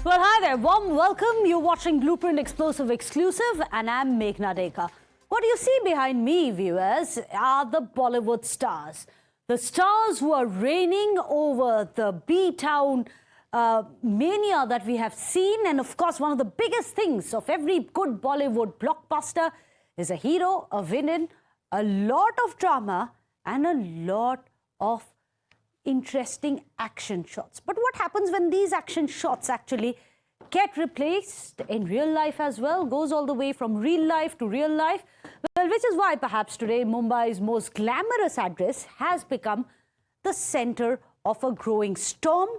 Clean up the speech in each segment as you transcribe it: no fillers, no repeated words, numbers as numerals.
Well, hi there. Warm welcome. You're watching Blueprint Explosive Exclusive, and I'm Meghna Deka. What you see behind me, viewers, are the Bollywood stars. The stars who are reigning over the B-Town mania that we have seen. And of course, one of the biggest things of every good Bollywood blockbuster is a hero, a villain, a lot of drama, and a lot of interesting action shots. But what happens when these action shots actually get replaced in real life as well, goes all the way from real life to real life? Well, which is why perhaps today Mumbai's most glamorous address has become the center of a growing storm,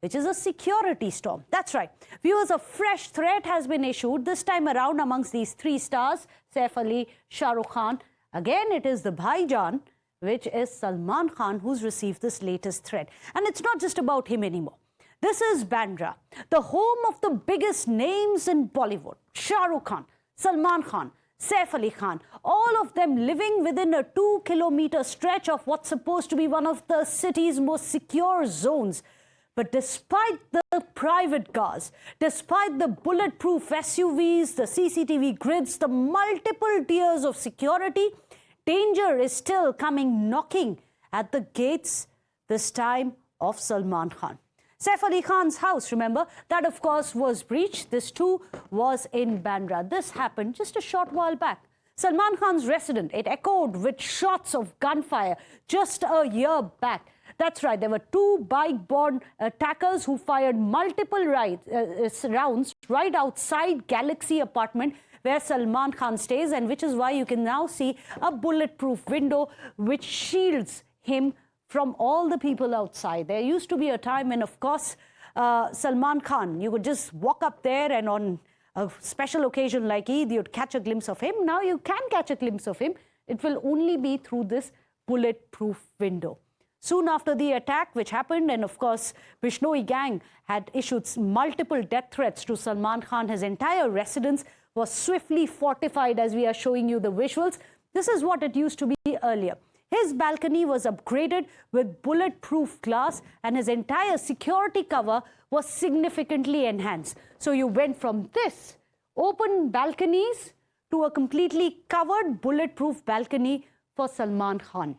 which is a security storm. That's right. Viewers, a fresh threat has been issued this time around amongst these three stars, Saif Ali, Shah Rukh Khan. Again, it is the Bhaijan, which is Salman Khan, who's received this latest threat. And it's not just about him anymore. This is Bandra, the home of the biggest names in Bollywood. Shah Rukh Khan, Salman Khan, Saif Ali Khan, all of them living within a 2-kilometer stretch of what's supposed to be one of the city's most secure zones. But despite the private cars, despite the bulletproof SUVs, the CCTV grids, the multiple tiers of security, danger is still coming knocking at the gates, this time of Salman Khan. Saif Ali Khan's house, remember, that of course was breached. This too was in Bandra. This happened just a short while back. Salman Khan's residence, it echoed with shots of gunfire just a year back. That's right, there were two bike-borne attackers who fired multiple rounds right outside Galaxy apartment where Salman Khan stays, and which is why you can now see a bulletproof window which shields him from all the people outside. There used to be a time when, of course, Salman Khan, you could just walk up there and on a special occasion like Eid, you'd catch a glimpse of him. Now you can catch a glimpse of him. It will only be through this bulletproof window. Soon after the attack, which happened, and of course, Bishnoi gang had issued multiple death threats to Salman Khan. His entire residence was swiftly fortified, as we are showing you the visuals. This is what it used to be earlier. His balcony was upgraded with bulletproof glass, and his entire security cover was significantly enhanced. So you went from this open balconies to a completely covered bulletproof balcony for Salman Khan.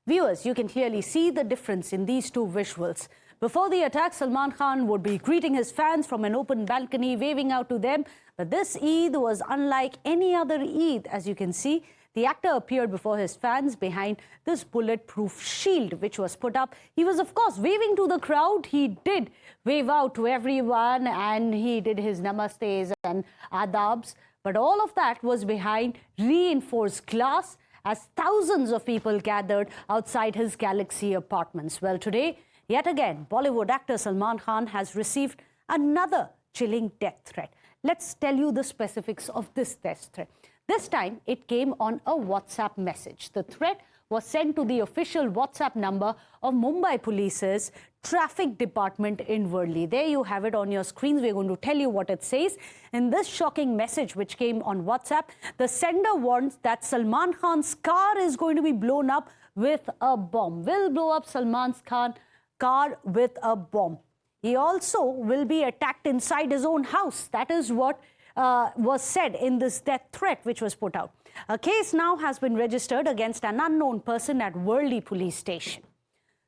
Viewers, you can clearly see the difference in these two visuals. Before the attack, Salman Khan would be greeting his fans from an open balcony, waving out to them. But this Eid was unlike any other Eid, as you can see. The actor appeared before his fans behind this bulletproof shield, which was put up. He was, of course, waving to the crowd. He did wave out to everyone, and he did his namastes and adabs. But all of that was behind reinforced glass, as thousands of people gathered outside his Galaxy apartments. Well, today, yet again, Bollywood actor Salman Khan has received another chilling death threat. Let's tell you the specifics of this death threat. This time, it came on a WhatsApp message. The threat was sent to the official WhatsApp number of Mumbai Police's traffic department in Worli. There you have it on your screens. We're going to tell you what it says. In this shocking message which came on WhatsApp, the sender warns that Salman Khan's car is going to be blown up with a bomb. Will blow up Salman Khan's car with a bomb. He also will be attacked inside his own house. That is what was said in this death threat which was put out. A case now has been registered against an unknown person at Worli police station.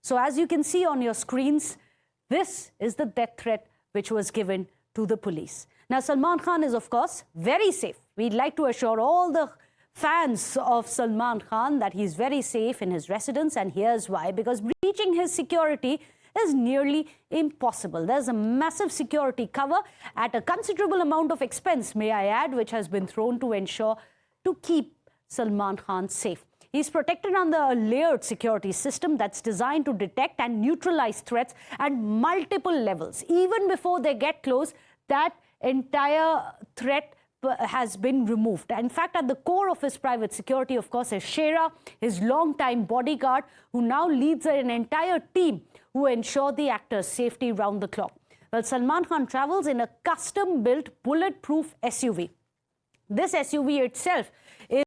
So as you can see on your screens, this is the death threat which was given to the police. Now, Salman Khan is, of course, very safe. We'd like to assure all the fans of Salman Khan that he's very safe in his residence, and here's why. Because breaching his security is nearly impossible. There's a massive security cover at a considerable amount of expense, may I add, which has been thrown to keep Salman Khan safe. He's protected under a layered security system that's designed to detect and neutralize threats at multiple levels. Even before they get close, that entire threat has been removed. In fact, at the core of his private security, of course, is Shera, his longtime bodyguard, who now leads an entire team who ensure the actor's safety round the clock. Well, Salman Khan travels in a custom-built bulletproof SUV. This SUV itself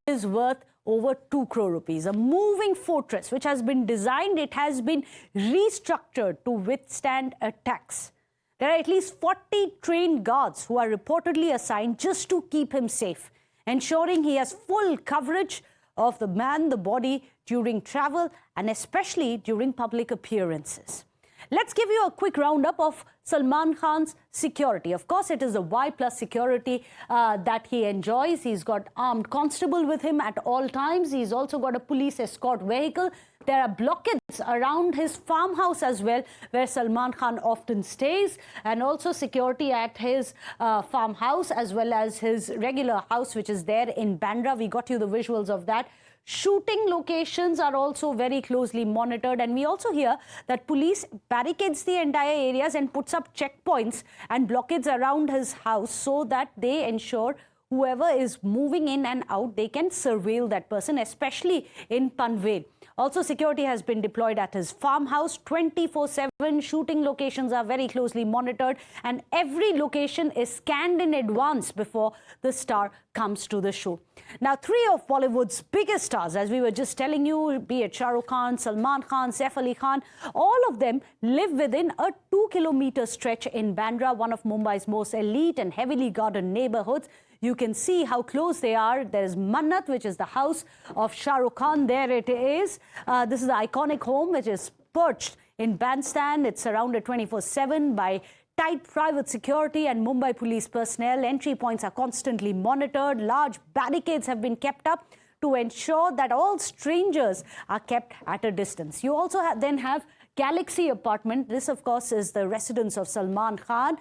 is worth over 2 crore rupees, a moving fortress which has been designed, it has been restructured to withstand attacks. There are at least 40 trained guards who are reportedly assigned just to keep him safe, ensuring he has full coverage of the man, the body during travel and especially during public appearances. Let's give you a quick roundup of Salman Khan's security. Of course, it is a Y+ security that he enjoys. He's got armed constable with him at all times. He's also got a police escort vehicle. There are blockades around his farmhouse as well, where Salman Khan often stays, and also security at his farmhouse as well as his regular house, which is there in Bandra. We got you the visuals of that. Shooting locations are also very closely monitored, and we also hear that police barricades the entire areas and puts up checkpoints and blockades around his house so that they ensure whoever is moving in and out, they can surveil that person, especially in Panvel. Also, security has been deployed at his farmhouse 24/7. Shooting locations are very closely monitored, and every location is scanned in advance before the star comes to the show. Now, 3 of Bollywood's biggest stars, as we were just telling you, be it Shah Rukh Khan, Salman Khan, Saif Ali Khan, all of them live within a 2-kilometer stretch in Bandra, one of Mumbai's most elite and heavily guarded neighborhoods. You can see how close they are. There is Mannat, which is the house of Shah Rukh Khan. There it is. This is the iconic home, which is perched in Bandstand. It's surrounded 24/7 by tight private security and Mumbai police personnel. Entry points are constantly monitored. Large barricades have been kept up to ensure that all strangers are kept at a distance. You also then have Galaxy apartment. This, of course, is the residence of Salman Khan.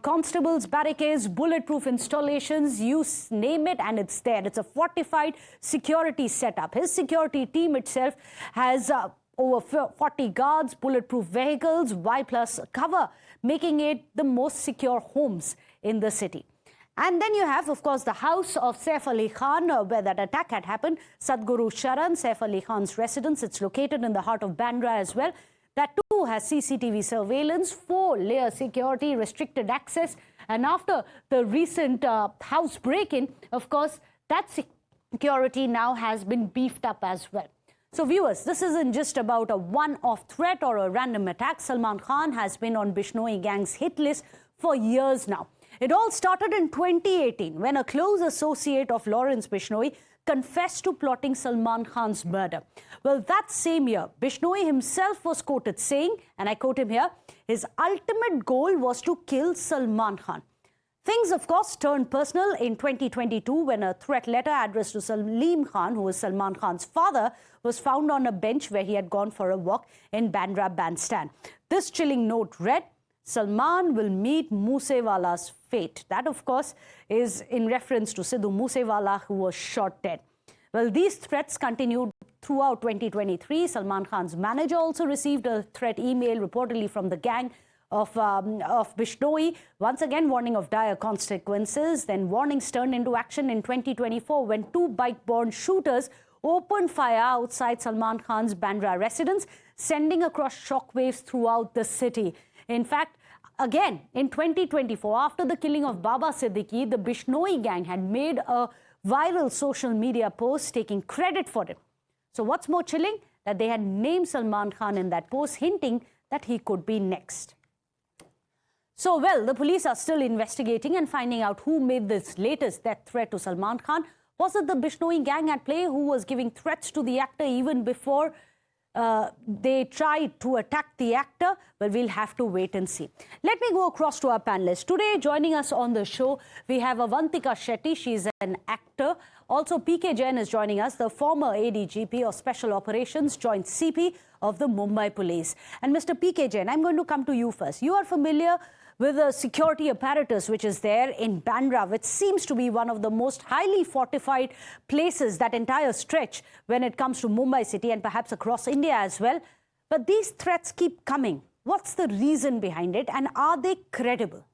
Constables, barricades, bulletproof installations, you name it, and it's there. It's a fortified security setup. His security team itself has over 40 guards, bulletproof vehicles, Y+ cover, making it the most secure homes in the city. And then you have, of course, the house of Saif Ali Khan, where that attack had happened. Sadhguru Sharan, Saif Ali Khan's residence. It's located in the heart of Bandra as well. That too has CCTV surveillance, 4-layer security, restricted access. And after the recent house break-in, of course, that security now has been beefed up as well. So viewers, this isn't just about a one-off threat or a random attack. Salman Khan has been on Bishnoi gang's hit list for years now. It all started in 2018 when a close associate of Lawrence Bishnoi confessed to plotting Salman Khan's murder. Well, that same year, Bishnoi himself was quoted saying, and I quote him here, his ultimate goal was to kill Salman Khan. Things, of course, turned personal in 2022 when a threat letter addressed to Salim Khan, who was Salman Khan's father, was found on a bench where he had gone for a walk in Bandra Bandstand. This chilling note read, Salman will meet Moosewala's fate. That, of course, is in reference to Sidhu Moosewala, who was shot dead. Well, these threats continued throughout 2023. Salman Khan's manager also received a threat email reportedly from the gang of Bishnoi, once again warning of dire consequences. Then warnings turned into action in 2024 when 2 bike-borne shooters opened fire outside Salman Khan's Bandra residence, sending across shockwaves throughout the city. In fact, again, in 2024, after the killing of Baba Siddiqui, the Bishnoi gang had made a viral social media post taking credit for it. So what's more chilling? That they had named Salman Khan in that post, hinting that he could be next. So, well, the police are still investigating and finding out who made this latest death threat to Salman Khan. Was it the Bishnoi gang at play who was giving threats to the actor even before they tried to attack the actor? Well, we'll have to wait and see. Let me go across to our panelists. Today, joining us on the show, we have Avantika Shetty. She's an actor. Also, PK Jain is joining us, the former ADGP of Special Operations, Joint CP of the Mumbai Police. And Mr. PK Jain, I'm going to come to you first. You are familiar with the security apparatus which is there in Bandra, which seems to be one of the most highly fortified places, that entire stretch, when it comes to Mumbai city and perhaps across India as well. But these threats keep coming. What's the reason behind it, and are they credible?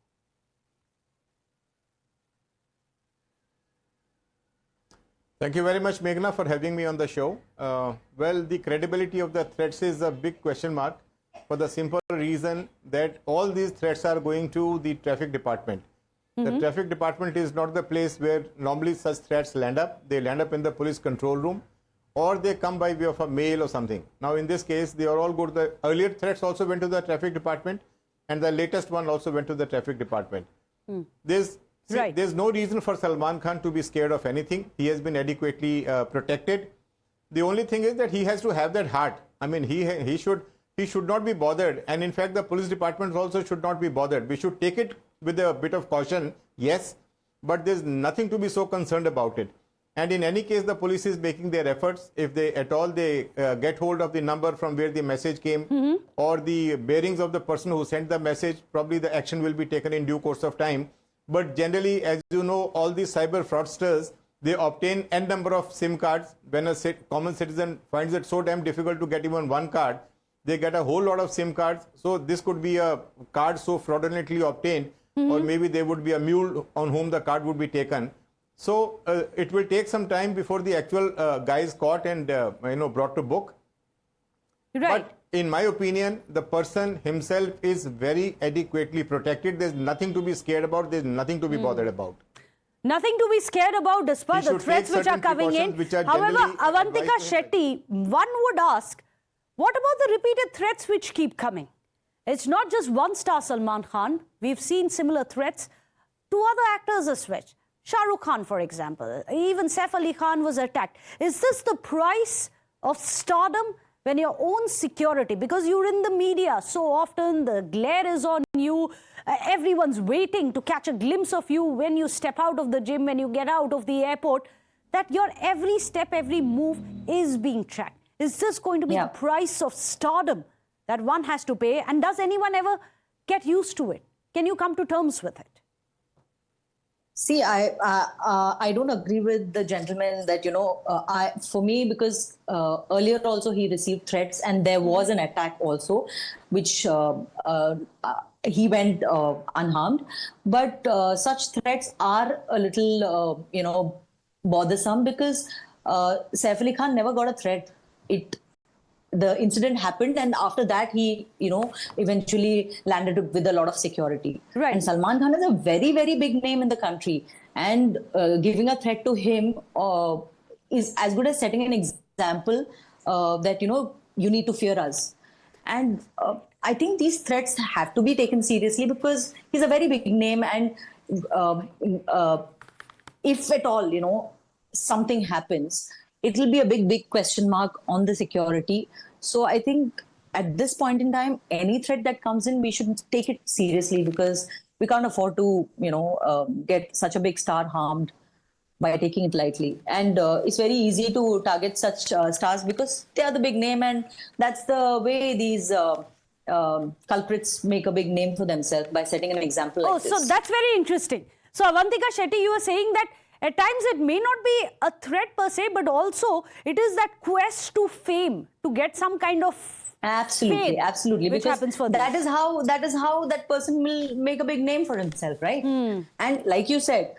Thank you very much, Meghna, for having me on the show. Well, the credibility of the threats is a big question mark, for the simple reason that all these threats are going to the traffic department. The traffic department is not the place where normally such threats land up. They land up in the police control room, or they come by way of a mail or something. Now, in this case, they are all good. The earlier threats also went to the traffic department, and the latest one also went to the traffic department. There's no reason for Salman Khan to be scared of anything. He has been adequately protected. The only thing is that he has to have that heart. I mean, he should not be bothered, and in fact the police department also should not be bothered. We should take it with a bit of caution, yes, but there's nothing to be so concerned about it. And in any case, the police is making their efforts. If they at all get hold of the number from where the message came, or the bearings of the person who sent the message, probably the action will be taken in due course of time. But generally, as you know, all these cyber fraudsters, they obtain n number of SIM cards. When a common citizen finds it so damn difficult to get even one card, they get a whole lot of SIM cards. So this could be a card so fraudulently obtained, or maybe there would be a mule on whom the card would be taken. So it will take some time before the actual guy is caught and brought to book. Right. But in my opinion, the person himself is very adequately protected. There's nothing to be scared about. There's nothing to be bothered about. Nothing to be scared about despite the threats which are coming in. However, Avantika Shetty, one would ask, what about the repeated threats which keep coming? It's not just one star, Salman Khan. We've seen similar threats to other actors as well. Shah Rukh Khan, for example. Even Saif Ali Khan was attacked. Is this the price of stardom? When your own security, because you're in the media so often, the glare is on you, everyone's waiting to catch a glimpse of you when you step out of the gym, when you get out of the airport, that your every step, every move is being tracked. Is this going to be the price of stardom that one has to pay? And does anyone ever get used to it? Can you come to terms with it? See, I don't agree with the gentleman that, for me, because earlier also he received threats and there was an attack also, which he went unharmed. But such threats are a little, bothersome because Saif Ali Khan never got a threat. The incident happened, and after that he, eventually landed with a lot of security. Right. And Salman Khan is a very, very big name in the country, and giving a threat to him is as good as setting an example that, you need to fear us. And I think these threats have to be taken seriously because he's a very big name, and if at all, something happens, it will be a big, big question mark on the security. So I think at this point in time, any threat that comes in, we should take it seriously because we can't afford to, get such a big star harmed by taking it lightly. And it's very easy to target such stars because they are the big name, and that's the way these culprits make a big name for themselves, by setting an example like this. So that's very interesting. So Avantika Shetty, you were saying that at times it may not be a threat per se, but also it is that quest to fame, to get some kind of absolutely, fame, absolutely, which because happens for that is how that person will make a big name for himself, right? And like you said,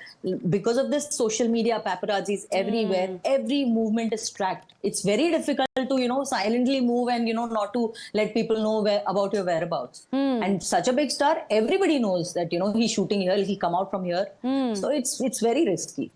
because of this social media paparazzi's everywhere, every movement is tracked. It's very difficult to silently move and not to let people know about your whereabouts. And such a big star, everybody knows that he's shooting here, he'll come out from here. So it's very risky.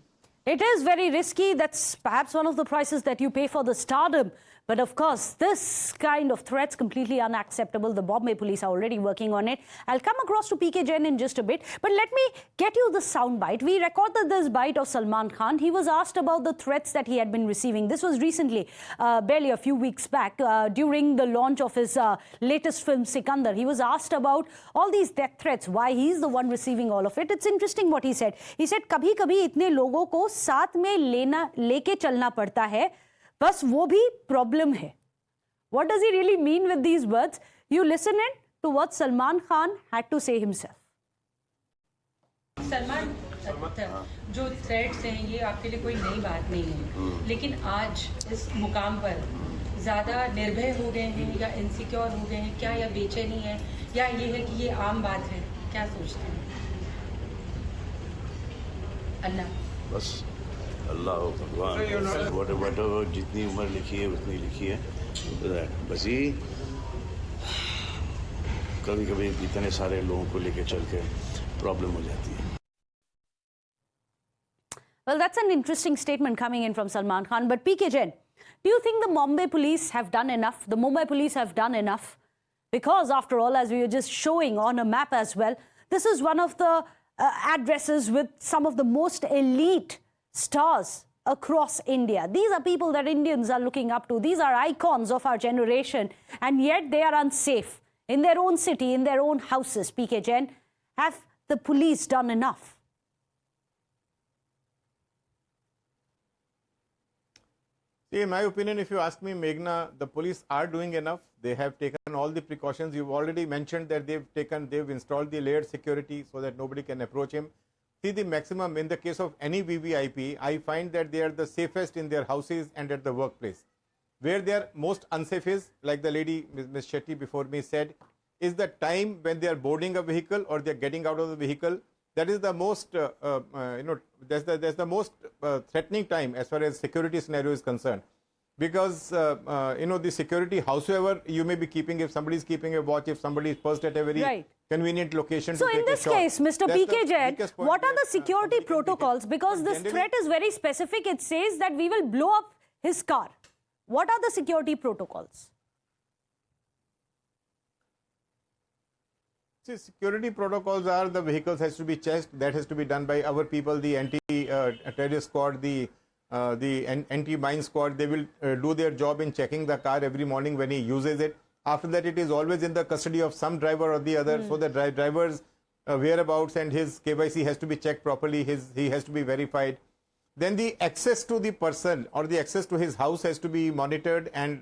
It is very risky. That's perhaps one of the prices that you pay for the stardom. But of course, this kind of threats completely unacceptable. The Bombay police are already working on it. I'll come across to PK Jain in just a bit. But let me get you the sound bite. We recorded this bite of Salman Khan. He was asked about the threats that he had been receiving. This was recently, barely a few weeks back, during the launch of his latest film, Sikandar. He was asked about all these death threats, why he's the one receiving all of it. It's interesting what he said. He said, कभी-कभी इतने लोगों को साथ में लेके चलना पड़ता है, बस वो भी problem है. What does he really mean with these words? You listen in to what Salman Khan had to say himself. Salman, जो थ्रेट्स हैं ये आपके लिए कोई नई बात नहीं है, लेकिन आज इस मुकाम पर ज़्यादा निर्भय हो गए हैं या इनसिक्योर हो गए हैं क्या, या बेचैनी है, या ये है कि ये आम बात है, क्या सोचते हैं? अल्लाह बस अल्लाह हो भगवान, whatever जितनी उम्र लिखी है उतनी लिखी है, बस ही कभी कभी इतने सारे लोगों को लेके चल के प्रॉब्लम हो जाती है. Well, that's an interesting statement coming in from Salman Khan. But PK Jain, do you think the Mumbai police have done enough? The Mumbai police have done enough? Because after all, as we were just showing on a map as well, this is one of the addresses with some of the most elite stars across India. These are people that Indians are looking up to. These are icons of our generation, and yet they are unsafe in their own city, in their own houses. PK Jain, have the police done enough? See, in my opinion, if you ask me, Meghna, the police are doing enough. They have taken all the precautions. You've already mentioned that they've installed the layered security so that nobody can approach him. See, the maximum in the case of any VVIP, I find that they are the safest in their houses and at the workplace. Where they are most unsafe is, like the lady, Ms. Shetty before me said, is the time when they are boarding a vehicle or they are getting out of the vehicle. That is the most, that's the most threatening time as far as security scenario is concerned. Because, the security, howsoever you may be keeping, if somebody is keeping a watch, if somebody is posted at a very convenient location so to take in this a shot. case, Mr. PK Jain, what are the security somebody protocols? Because this threat is very specific. It says that we will blow up his car. What are the security protocols? See, security protocols are the vehicles has to be checked. That has to be done by our people, the anti-terrorist squad, the anti-mine squad. They will do their job in checking the car every morning when he uses it. After that, it is always in the custody of some driver or the other. So the driver's whereabouts and his KYC has to be checked properly. He has to be verified. Then the access to the person or the access to his house has to be monitored, and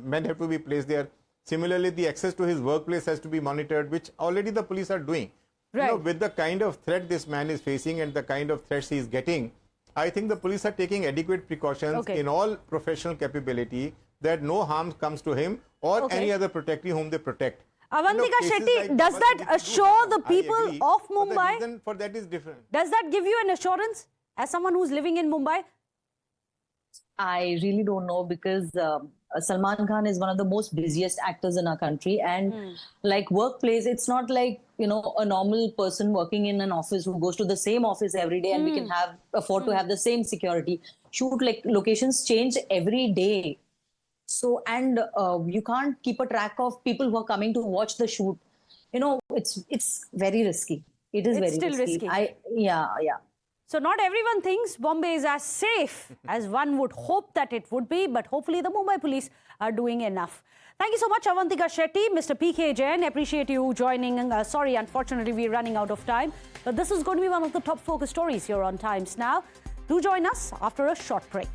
men have to be placed there. Similarly, the access to his workplace has to be monitored, which already the police are doing. Right. With the kind of threat this man is facing and the kind of threats he is getting, I think the police are taking adequate precautions in all professional capability that no harm comes to him or any other protectee whom they protect. Avantika Shetty, does that assure the people of Mumbai? The reason for that is different. Does that give you an assurance as someone who's living in Mumbai? I really don't know, because Salman Khan is one of the most busiest actors in our country, and like workplace, it's not like, a normal person working in an office who goes to the same office every day and we can afford to have the same security. Shoot, like locations change every day. So, and you can't keep a track of people who are coming to watch the shoot. It's very risky. It is It's very still risky. risky. Yeah. So not everyone thinks Bombay is as safe as one would hope that it would be, but hopefully the Mumbai police are doing enough. Thank you so much, Avantika Shetty. Mr. PK Jain, appreciate you joining. Sorry, unfortunately, we're running out of time. But this is going to be one of the top focus stories here on Times Now. Do join us after a short break.